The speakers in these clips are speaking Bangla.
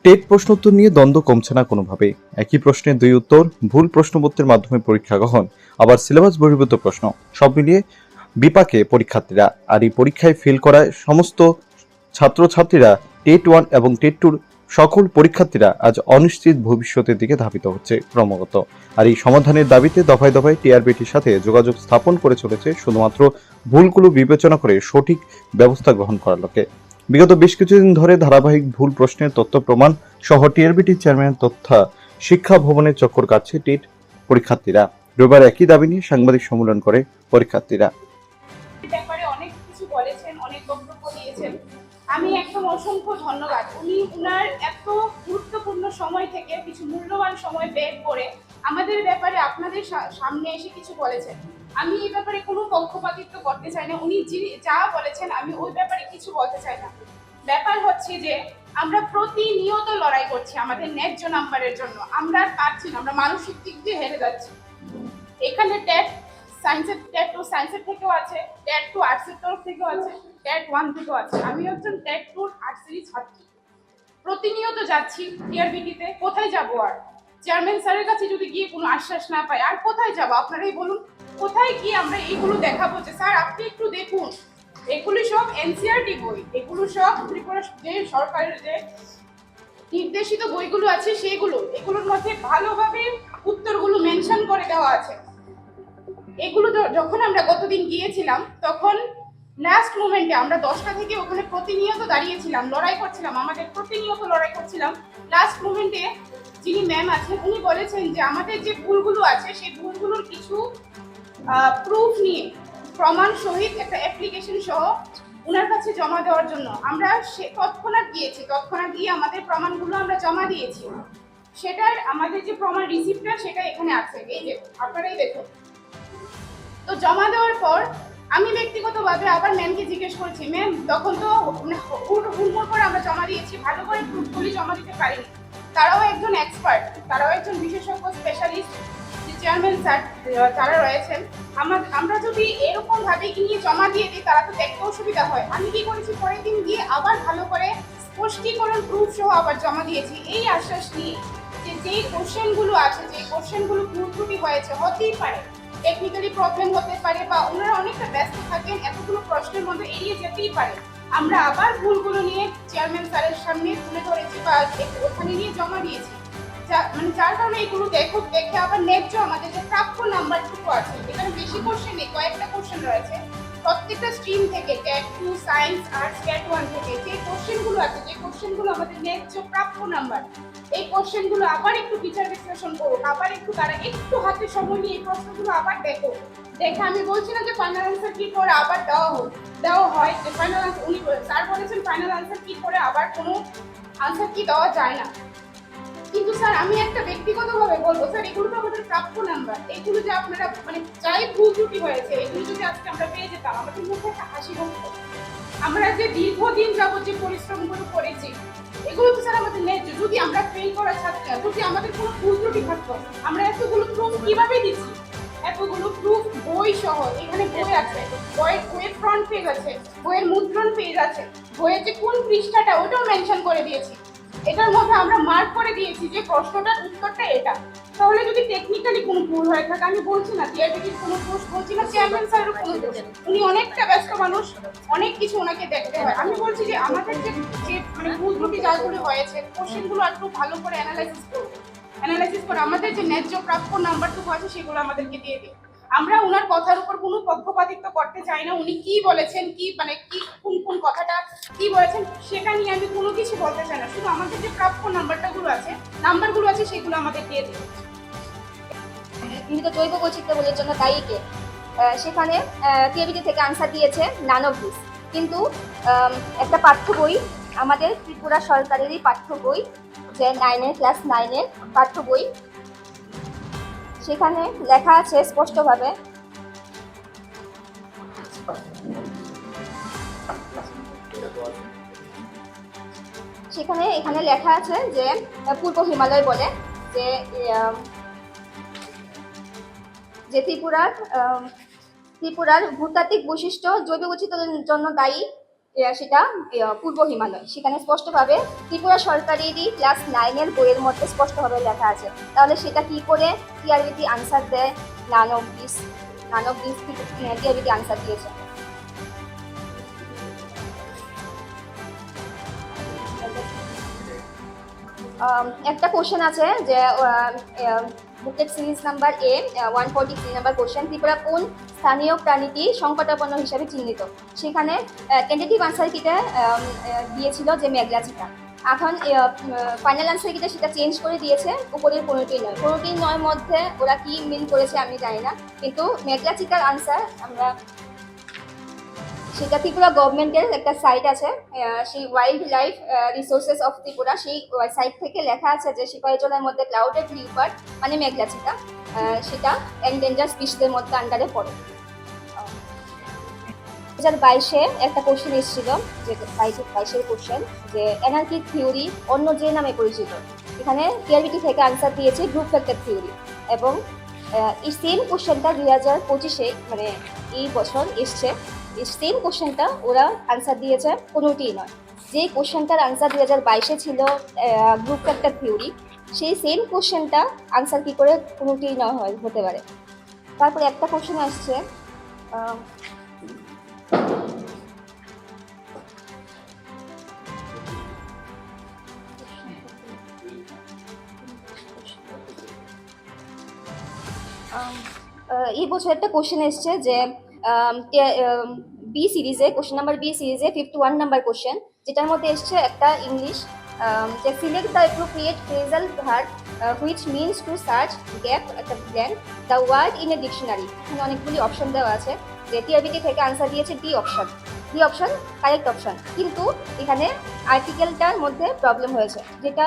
টেট প্রশ্নোত্তর নিয়ে দ্বন্দ্ব কমছে না কোনোভাবেই। একই প্রশ্নের দুই উত্তর, ভুল প্রশ্নপত্রের মাধ্যমে পরীক্ষা গ্রহণ, আবার সিলেবাস বহির্ভূত প্রশ্ন, সব মিলিয়ে বিপাকে পরীক্ষার্থীরা। আর এই পরীক্ষায় ফেল করায় সমস্ত ছাত্রছাত্রীরা, টেট 1 এবং টেট 2 সকল পরীক্ষার্থীরা আজ অনিশ্চিত ভবিষ্যতের দিকে ধাবিত হচ্ছে ক্রমাগত। আর এই সমাধানের দাবিতে দফায় দফায় টিআরবিটির সাথে যোগাযোগ স্থাপন করে চলেছে শুধুমাত্র ভুলগুলো বিবেচনা করে সঠিক ব্যবস্থা গ্রহণ করার লক্ষ্যে। বিগত বেশ কিছুদিন ধরে ধারাবাহিক ভুল প্রশ্নের তথ্য প্রমাণ সহ টিআরবিটির চেয়ারম্যানের তথ্য শিক্ষা ভবনের চক্কর কাটছে টেট পরীক্ষার্থীরা। রবিবার একই দাবি নিয়ে সাংবাদিক সম্মেলন করে পরীক্ষার্থীরা। ব্যাপারে অনেক কিছু বলেছেন, অনেক বক্তব্য দিয়েছেন। আমি একদম অসংখ্য ধন্যবাদ। উনি উনার এত গুরুত্বপূর্ণ সময় থেকে কিছু মূল্যবান সময় বের করে আমাদের ব্যাপারে আপনাদের সামনে এসে কিছু বলেছেন। আমি এই ব্যাপারে কোনো পক্ষপাতিত্ব করতে চাই না। উনি যা বলেছেন আমি ওই ব্যাপারে কিছু বলতে চাই না। ব্যাপার হচ্ছে যে আমরা প্রতিনিয়ত লড়াই করছি আমাদের ন্যায্য নাম্বারের জন্য। আমরা আর পারছি না, আমরা মানসিক দিক দিয়ে হেরে যাচ্ছি। এখানে টেট সায়েন্সের টেট 2 সায়েন্সের থেকেও আছে, টেট 2 আর্টসের তরফ থেকেও আছে, টেট 1 থেকেও আছে। আমি একজন টেট 2 আর্টসেরই ছাত্রী। প্রতিনিয়ত যাচ্ছি টিআরবিটিতে, কোথায় যাব আর? চেয়ারম্যান স্যারের কাছে যদি গিয়ে কোনো আশ্বাস না পাই আর কোথায় যাব? আপনারাই বলুন, কোথায় গিয়ে আমরা এইগুলো দেখাবো যে স্যার আপনি একটু দেখুন? এগুলো সব এনসিআরটি বই, এগুলো সব ত্রিপুরা যে সরকারের যে নির্দেশিত বইগুলো আছে সেগুলো, এগুলোর মধ্যে ভালোভাবে উত্তরগুলো মেনশন করে দেওয়া আছে। এগুলো যখন আমরা গতদিন গিয়েছিলাম তখন লাস্ট মোমেন্টে আমরা 10টা থেকে ওখানে প্রতিনিয়ত দাঁড়িয়েছিলাম, লড়াই করছিলাম, আমাদের প্রতিনিয়ত লড়াই করছিলাম। লাস্ট মোমেন্টে যিনি ম্যাম আছেন উনি বলেছেন যে আমাদের যে ভুলগুলো আছে সেই ভুলগুলোর কিছু প্রুফ নিয়ে প্রমাণ সহিত একটা অ্যাপ্লিকেশন সহ ওনার কাছে জমা দেওয়ার জন্য আমরা তৎক্ষণাৎ গিয়ে আমাদের প্রমাণগুলো আমরা জমা দিয়েছি। সেটার আমাদের যে প্রমাণ রিসিপ্টটা সেটা এখানে আছে, এই যে আপনারাই দেখুন। তো জমা দেওয়ার পর আমি ব্যক্তিগতভাবে আবার ম্যামকে জিজ্ঞেস করেছি, ম্যাম তখন তো হুড়মুড় করে আমরা জমা দিয়েছি, ভালো করে প্রুফগুলি জমা দিতে পারিনি। তারাও একজন এক্সপার্ট, তারাও একজন বিশেষজ্ঞ স্পেশালিস্ট যে চেয়ারম্যান স্যার যারা রয়েছেন, আমরা যদি এরকম ভাবে নিয়ে জমা দিয়ে দিই তারা তো দেখতে অসুবিধা হয়। আমি কি করেছি, পরের দিন গিয়ে আবার ভালো করে স্পষ্টীকরণ প্রুফ সহ আবার জমা দিয়েছি, এই আশ্বাস নিয়ে যে যেই কোশ্চেনগুলো আছে, যে কোশ্চেনগুলো ভুল ত্রুটি হয়েছে, হতেই পারে টেকনিক্যালি প্রবলেম হতে পারে বা ওনারা অনেকটা ব্যস্ত থাকেন, এতগুলো প্রশ্নের মধ্যে এড়িয়ে যেতেই পারে। আমরা আবার ভুলগুলো নিয়ে চেয়ারম্যান স্যারের সামনে তুলে ধরেছি বা ওখানে নিয়ে জমা দিয়েছি, যার কারণে এগুলো দেখে আবার ন্যায্য আমাদের যে প্রাপ্য নাম্বারটুকু আছে, এখানে বেশি কোশ্চেন নেই, কয়েকটা কোশ্চেন রয়েছে প্রত্যেকটা স্ট্রিম থেকে, টেট 2 সায়েন্স আর্টস টেট 1 থেকে যে কোশ্চেনগুলো আছে, যে কোশ্চেনগুলো আমাদের ন্যায্য প্রাপ্য নাম্বার, এই কোশ্চেনগুলো আবার একটু বিচার বিশ্লেষণ করুক, আবার একটু তারা একটু হাতে সময় নিয়ে এই প্রশ্নগুলো আবার দেখো। দেখে আমি বলছি না যে ফাইনাল আনসার কি করে আবার দেওয়া হয়, যে ফাইনাল আনসার উনি স্যার বলেছেন ফাইনাল আনসার কি করে আবার কোনো আনসার কি দেওয়া যায় না। কিন্তু স্যার আমি একটা ব্যক্তিগতভাবে বলবো, স্যার এগুলো তো আমাদের প্রাপ্য নাম্বার, এগুলো যে আপনারা মানে যাই ভুল ত্রুটি হয়েছে এগুলো যদি আজকে আমরা পেয়ে যেতাম আমাদের মুখে একটা হাসি হতো। আমরা যে দীর্ঘদিন যাবত যে পরিশ্রমগুলো করেছি এগুলো তো স্যার আমাদের ন্যায্য। যদি আমরা ফেল করা ছাত্র, যদি আমাদের কোনো ভুল ত্রুটি থাকতো আমরা এতগুলো প্রুফ কিভাবে দিচ্ছি? এতগুলো প্রুফ বই সহ, এখানে বই আছে, বইয়ের ফ্রন্ট পেজ আছে, বইয়ের মুদ্রণ পেজ আছে, বইয়ের যে কোন পৃষ্ঠাটা ওটাও মেনশন করে দিয়েছি, এটার মধ্যে আমরা মার্ক করে দিয়েছি যে প্রশ্নটার উত্তরটা এটা। তাহলে যদি টেকনিক্যালি কোনো ভুল হয়ে থাকে, আমি বলছি না টিআরবিটির কোনো দোষ, বলছি না চেয়ারম্যান স্যারের কোনো দোষ, উনি অনেকটা ব্যস্ত মানুষ, অনেক কিছু ওনাকে দেখতে হয়। আমি বলছি যে আমাদের যে মানে ভুল ত্রুটি যাগুলো হয়েছে কোশ্চেনগুলো একটু ভালো করে অ্যানালাইসিস করে আমাদের যে ন্যায্য প্রাপ্য নাম্বারটুকু আছে সেগুলো আমাদেরকে দিয়ে দিই। আমরা ওনার কথার উপর কোনো পক্ষপাতিত্ব করতে চাই না। উনি কি বলেছেন, কি মানে কি কোন কথাটা কি বলেছেন সেটা নিয়ে আমি কোনো কিছু বলতে চাই না। শুধু আমাদের যে প্রাপ্য নাম্বারগুলো আছে সেগুলো আমাদের দিয়ে দিন। কিন্তু জৈব বৈচিত্র্য বলের জন্য দায়ী কে? সেখানে টিআরবিটি থেকে আনসার দিয়েছে নান অফ দিস। কিন্তু একটা পাঠ্য বই, আমাদের ত্রিপুরা সরকারেরই পাঠ্য বই, যে 9-এর ক্লাস 9-এর পাঠ্য বই, সেখানে লেখা আছে স্পষ্টভাবে, এখানে লেখা আছে যে পূর্ব হিমালয় বলে যে ত্রিপুরার ভূতাত্ত্বিক বৈশিষ্ট্য জৈব বৈচিত্র্যের জন্য দায়ী, সেটা পূর্ব হিমালয়। সেখানে স্পষ্টভাবে ত্রিপুরা সরকারেরই ক্লাস 9-এর বইয়ের মধ্যে স্পষ্টভাবে লেখা আছে। তাহলে সেটা কি করে টিআরবিটি আনসার দেয়? None of this TRBT answer দিয়েছে। একটা কোশ্চেন আছে যে booklet series number A 143 number question, Tripura কোন স্থানীয় প্রাণীটি সংকটাপন্ন হিসাবে চিহ্নিত? সেখানে টেন্টেটিভ আনসার কিতে দিয়েছিল যে মেঘলা চিতা। এখন ফাইনাল আনসার কিতে সেটা চেঞ্জ করে দিয়েছে, উপরের 15টি নয় মধ্যে ওরা কি মিন করেছে আমি জানি না, কিন্তু মেঘলা চিতার আনসার আমরা সেটা ত্রিপুরা গভর্নমেন্টের একটা সাইট আছে, সেই wild life resources of Tripura, সেই সাইট থেকে লেখা আছে যে সিপাহীজলার মধ্যে ক্লাউডেড লিওপার্ড মানে মেঘলা চিতা, সেটা এন্ডেঞ্জার স্পিসিসের মধ্যে আন্ডারে পড়ে। 2022-এ একটা কোশ্চেন এসেছিল, যে 22-এর কোশ্চেন, যে অ্যানার্কিক থিওরি অন্য যে নামে পরিচিত। এখানে টিআরবিটি থেকে আনসার দিয়েছে গ্রুপ ফ্যাক্টর থিওরি, এবং এই সেম কোশ্চেনটা 2025-এ মানে এই বছর এসছে। এই সেম কোশ্চেনটা ওরা আনসার দিয়েছে 15টি নয়। যে কোশ্চেনটার আনসার 2022-এ ছিল গ্রুপ ফ্যাক্টর থিওরি, সেই সেম কোশ্চেনটা আনসার কি করে 15টি নয় হতে পারে? তারপরে একটা কোশ্চেন আসছে এই বছর একটা কোশ্চেন এসছে যে বি সিরিজে, কোশ্চেন নাম্বার বি সিরিজে 51 নাম্বার কোশ্চেন, যেটার মধ্যে এসছে একটা ইংলিশ, যে select the appropriate phrasal verb which means to search gap একটা blank the word in a dictionary. এখানে অনেকগুলি অপশন দেওয়া আছে, যে টিআরবিটি থেকে আনসার দিয়েছে ডি অপশন কারেক্ট অপশন, কিন্তু এখানে আর্টিকেলটার মধ্যে প্রবলেম হয়েছে, যেটা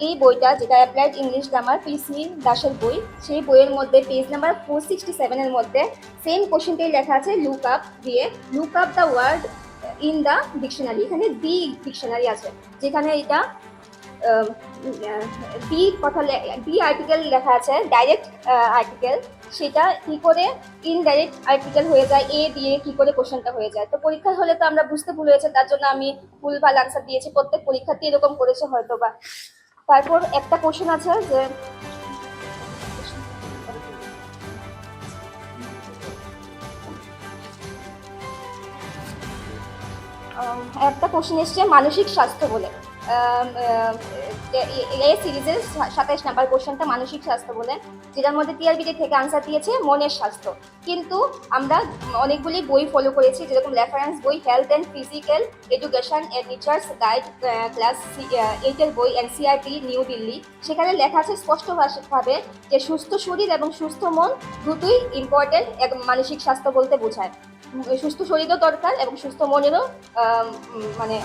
এই বইটা, যেটা অ্যাপ্লাইড ইংলিশ গ্রামার পিসি দাসের বই, সেই বইয়ের মধ্যে পেজ নাম্বার 467-এর মধ্যে সেম কোশ্চেনটাই লেখা আছে look up the word in the dictionary. এখানে দি ডিকশনারি আছে, যেখানে এটা দি আর্টিকেল লেখা আছে ডাইরেক্ট আর্টিকেল, সেটা কি করে ইনডাইরেক্ট আর্টিকেল হয়ে যায়, এ দিয়ে কি করে কোশ্চেনটা হয়ে যায়। তো পরীক্ষার হলে তো আমরা বুঝতে ভুল হয়েছে, তার জন্য আমি ভুলভাল আনসার দিয়েছি। প্রত্যেক পরীক্ষার্থী এরকম করেছে হয়তো বা। তারপর একটা কোশ্চেন আছে যে একটা কোশ্চেন এসছে মানসিক স্বাস্থ্য বলে, এই সিরিজের 27 নাম্বার কোশ্চেনটা মানসিক স্বাস্থ্য বলে, যেটার মধ্যে টিআরবিটি থেকে আনসার দিয়েছে মনের স্বাস্থ্য। কিন্তু আমরা অনেকগুলি বই ফলো করেছি, যেরকম রেফারেন্স বই health and physical education a teacher's guide class 8-এর বই এনসিইআরটি নিউ দিল্লি। সেখানে লেখা আছে স্পষ্টভাবে যে সুস্থ শরীর এবং সুস্থ মন দুটোই ইম্পর্টেন্ট মানসিক স্বাস্থ্য বলতে বোঝায়। সুস্থ শরীরও দরকার এবং সুস্থ মনেরও মানে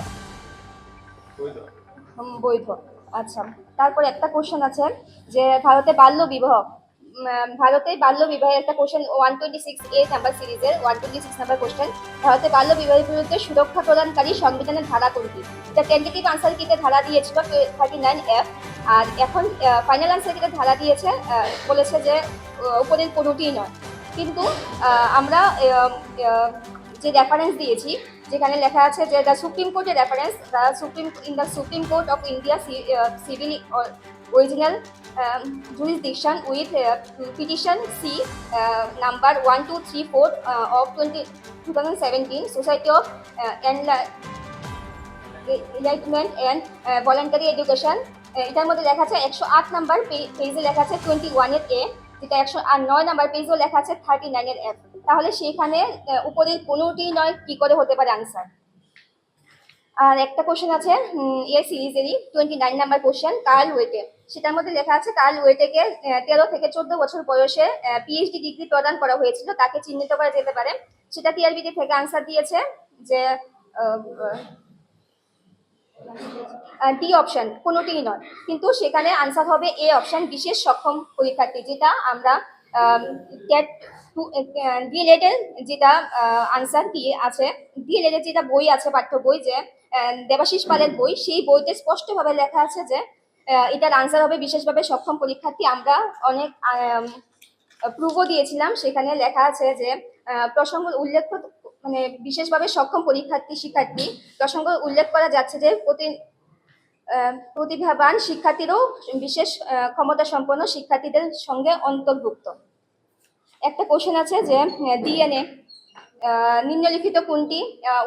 বৈধ। আচ্ছা, তারপরে একটা কোশ্চেন আছে যে ভারতে বাল্য বিবাহের একটা কোশ্চেন 126A নাম্বার সিরিজের 126 নাম্বার কোশ্চেন, ভারতে বাল্য বিবাহের বিরুদ্ধে সুরক্ষা প্রদানকারী সংবিধানের ধারা কোনটি? এটা টেন্টেটিভ আনসার কিতে ধারা দিয়েছিল 39F, আর এখন ফাইনাল আনসার কিতে ধারা দিয়েছে, বলেছে যে উপরের কোনোটিই নয়। কিন্তু আমরা যে রেফারেন্স দিয়েছি, যেখানে লেখা আছে যে দ্য সুপ্রিম কোর্টের reference, the supreme court of India civil original jurisdiction with petition C number 1234 of 2017 Society of Enlightenment and Voluntary Education, এটার মধ্যে লেখা আছে 108 নাম্বার পেজে লেখা আছে 21-এর A, যেটা 109 নাম্বার পেজেও লেখা আছে 39-এর F। তাহলে সেখানে উপরের কোনোটি নয় কি করে হতে পারে আনসার? আর একটা কোশ্চেন আছে এই সিরিজেরই 29 নাম্বার কোশ্চেন কার্ল ওয়েটে, সেটার মধ্যে লেখা আছে কার্ল ওয়েটেকে 13 থেকে 14 বছর বয়সে পিএইচডি ডিগ্রি প্রদান করা হয়েছিল, তাকে চিহ্নিত করা যেতে পারে। সেটা টিআরবিটি থেকে আনসার দিয়েছে যে ডি অপশন, কোনোটিই নয়, কিন্তু সেখানে আনসার হবে এ অপশন বিশেষ সক্ষম পরীক্ষার্থী, যেটা আমরা ডিএলএড-এর যেটা আনসার দিয়ে আছে, ডিএলএড-এর যেটা বই আছে পাঠ্য বই, যে দেবাশিস পালের বই, সেই বইতে স্পষ্টভাবে লেখা আছে যে এটার আনসার হবে বিশেষভাবে সক্ষম পরীক্ষার্থী। আমরা অনেক প্রুফও দিয়েছিলাম, সেখানে লেখা আছে যে প্রসঙ্গ উল্লেখ মানে বিশেষভাবে সক্ষম শিক্ষার্থী প্রসঙ্গ উল্লেখ করা যাচ্ছে যে প্রতিভাবান শিক্ষার্থীরও বিশেষ ক্ষমতা সম্পন্ন শিক্ষার্থীদের সঙ্গে অন্তর্ভুক্ত। একটা কোশ্চেন আছে যে ডিএনএ নিম্নলিখিত কোনটি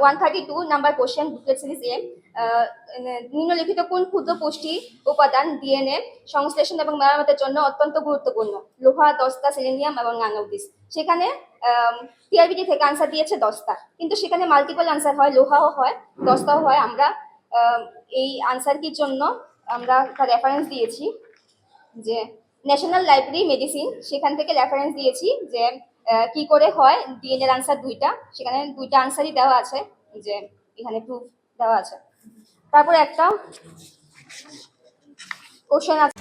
132 নাম্বার কোশ্চেন বুকলেট সিরিজ এ নিম্নলিখিত কোন ক্ষুদ্র পুষ্টি উপাদান ডিএনএ সংশ্লেষণ এবং মেরামতের জন্য অত্যন্ত গুরুত্বপূর্ণ? লোহা, দস্তা, সেলেনিয়াম এবং ম্যাঙ্গানিজ। সেখানে টিআরবিটি থেকে আনসার দিয়েছে দস্তা, কিন্তু সেখানে মাল্টিপল আনসার হয়, লোহাও হয়, দস্তাও হয়। আমরা এই আনসারটির জন্য আমরা তার রেফারেন্স দিয়েছি যে ন্যাশনাল লাইব্রেরি মেডিসিন, সেখান থেকে রেফারেন্স দিয়েছি যে কি করে হয় ডিএনএর আনসার দুইটা, সেখানে দুইটা আনসারই দেওয়া আছে, যে এখানে প্রুফ দেওয়া আছে। তারপরে একটা কোশ্চেন আছে